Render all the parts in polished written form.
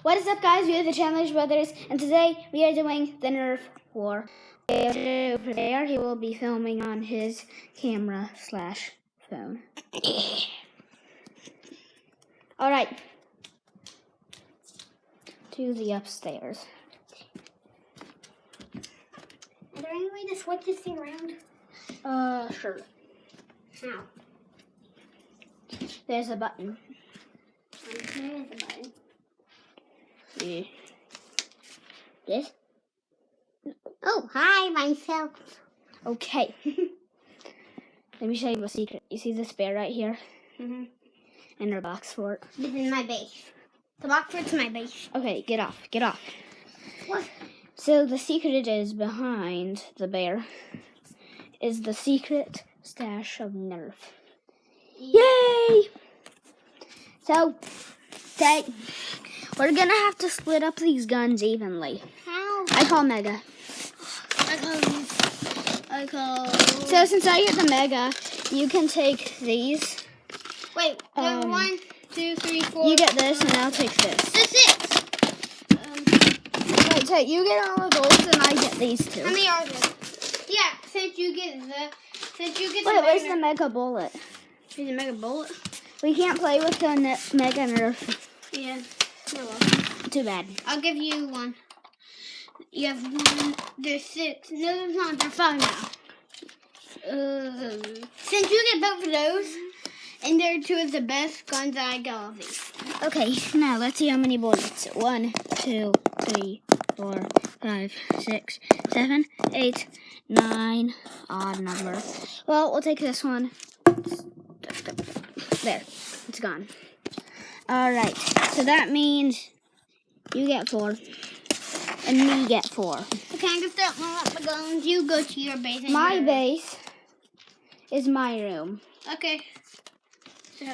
What is up, guys? We are the Challenge Brothers, and today we are doing the Nerf War. Over there, he will be filming on his camera/phone. All right, to the upstairs. Is there any way to switch this thing around? Sure. How? There's a button. There is a button. Yeah. This? Oh, hi, myself. Okay. Let me show you a secret. You see this bear right here? Mm-hmm. And our box fort. This is my base. The box fort's my base. Okay, get off. Get off. What? So the secret is behind the bear is the secret stash of Nerf. Yay! So, we're gonna have to split up these guns evenly. How? I call Mega. I call. So since I get the Mega, you can take these. Wait, 1, 2, 3, 4. You get this, and I'll take this. This is. Wait, so you get all of those, and I get these two. How many are there? Yeah, since you get the. Wait, where's the Mega Bullet? There's a Mega Bullet. We can't play with the Mega Nerf. Yeah. Oh well. Too bad. I'll give you one. You have 1. There's 6. No, there's not. There's 5 now. Since you get both of those, and they're 2 of the best guns, I get all of these. Okay, now let's see how many bullets. 1, 2, 3, 4, 5, 6, 7, 8, 9. Odd number. Well, we'll take this one. There, it's gone. All right, so that means you get 4, and me get 4. Okay, I'm gonna start blowing up my guns. You go to your base. My base is my room. Okay.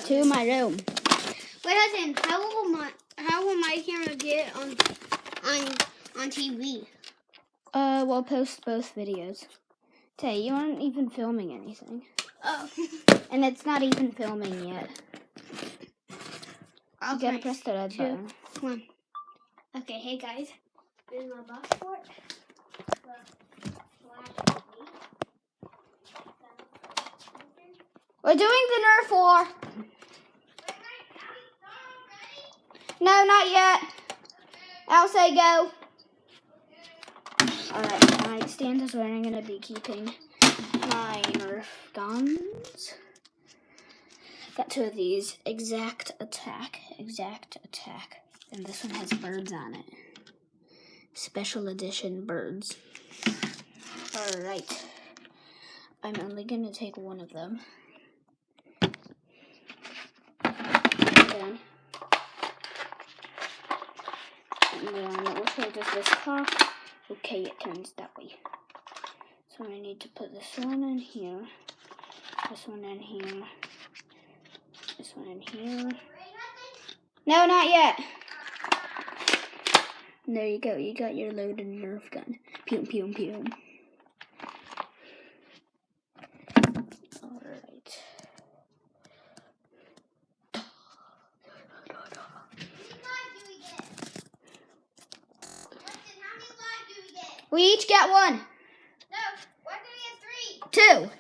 To my room. Wait, Hudson. How will my camera get on TV? We'll post both videos. Tay, you aren't even filming anything. Oh. And it's not even filming yet. I'll You gotta press the red 2, button. 1. Okay, hey guys. This is my box fort. We're doing the Nerf War. No, not yet. I'll say go. Alright, my stand is where I'm going to be keeping my Nerf guns. Got 2 of these. Exact attack. And this one has birds on it. Special edition birds. Alright. I'm only going to take one of them. And then which way does this talk? Okay, it turns that way. So I need to put this one in here. This one in here. This one in here. No, not yet. And there you go. You got your loaded Nerf gun. Pew, pew, pew. Alright. We each get 1. No, why do we get 3? 2.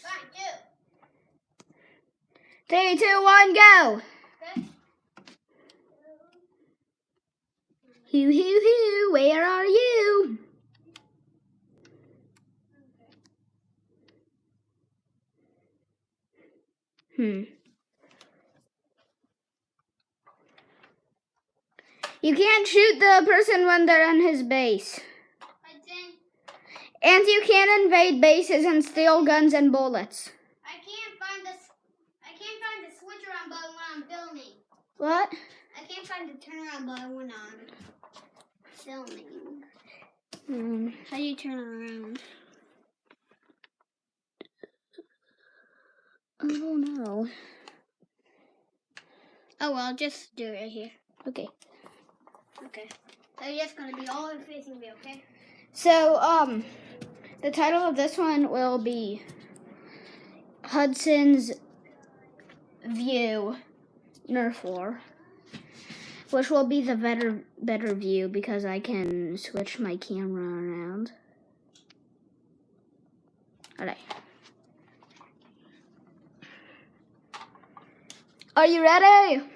Fine, 3, 2. 2, 1, go. Okay. Hoo, hoo, hoo, where are you? You can't shoot the person when they're in his base. And you can't invade bases and steal guns and bullets. I can't find the switch around button when I'm filming. What? I can't find the turnaround button when I'm filming. How do you turn around? Oh no. Oh well, just do it right here. Okay. Okay. So you're just gonna be all facing me, okay? So, the title of this one will be Hudson's View Nerf War. which will be the better view because I can switch my camera around. Alright. Are you ready? 3, 2,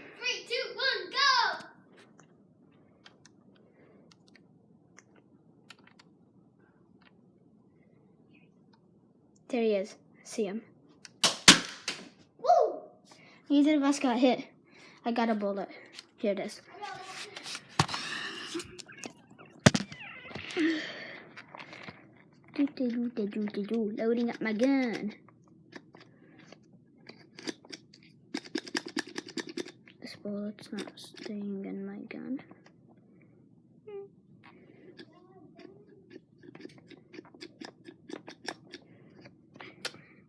1, go! There he is. See him. Woo! Neither of us got hit. I got a bullet. Here it is. Loading up my gun. This bullet's not staying in my gun.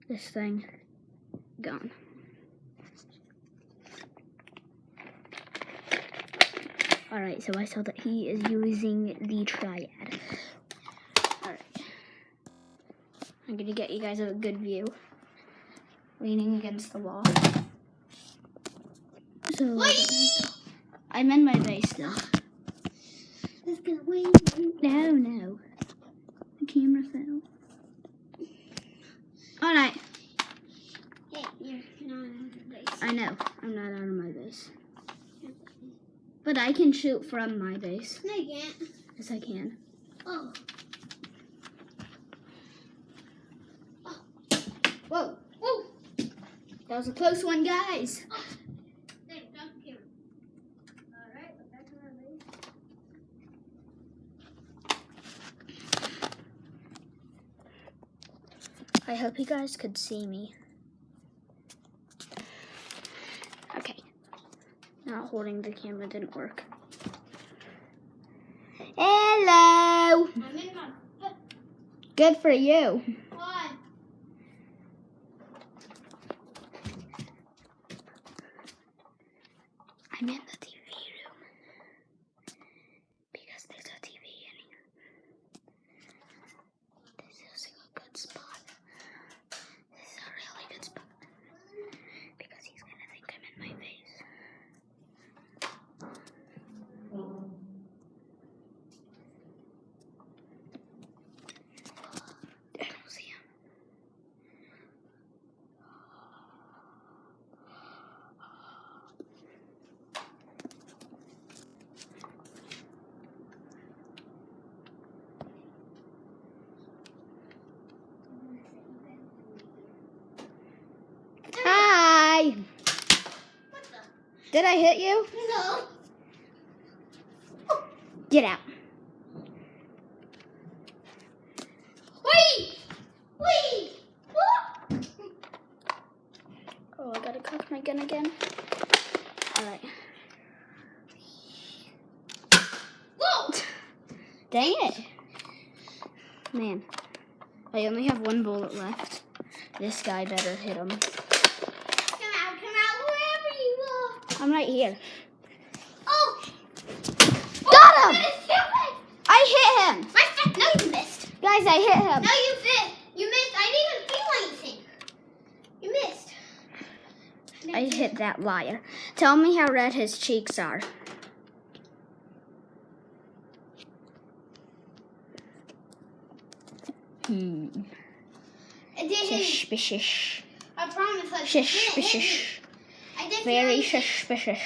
This thing gone. Alright, so I saw that he is using the triad. Alright. I'm gonna get you guys a good view. Leaning against the wall. So I'm in my base still. Let's go away. No. The camera fell. Alright. Hey, you're not on the base. I know. I'm not out of my base. But I can shoot from my base. No, you can't. Yes, I can. Oh. Whoa. Whoa. That was a close one, guys. Oh. There, drop the camera. Alright, back to my base. I hope you guys could see me. Okay. Not holding the camera didn't work. Hello! I'm in my foot. Good for you. Why? I'm in the TV room. Because there's a TV in here. This is a good spot. This is a really good spot. Because he's gonna think I'm in my face. I don't see him. Hi! What the? Did I hit you? No. Get out. Wait! Wait! What? Oh, I gotta cock my gun again. Alright. Whoa! Dang it. Man. I only have one bullet left. This guy better hit him. Come out, wherever you are. I'm right here. Oh! Got him! Missed, you missed. I hit him! No, you missed. Guys, I hit him. No, you missed. You missed. I didn't feel anything. You missed. I hit that liar. Tell me how red his cheeks are. It did hit me. Suspicious. I promise. Like, it didn't hit me. Suspicious. I didn't Very feel anything. suspicious.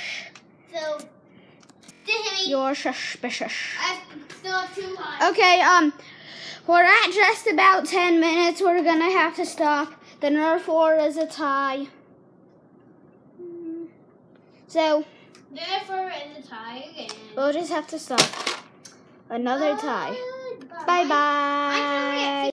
So, didn't hit me. You're suspicious. I still have 2 lives. Okay, we're at just about 10 minutes. We're gonna have to stop. The Nerf war is a tie. So, Therefore, it's a tie again. we'll just have to stop. Another tie. Bye. Bye-bye.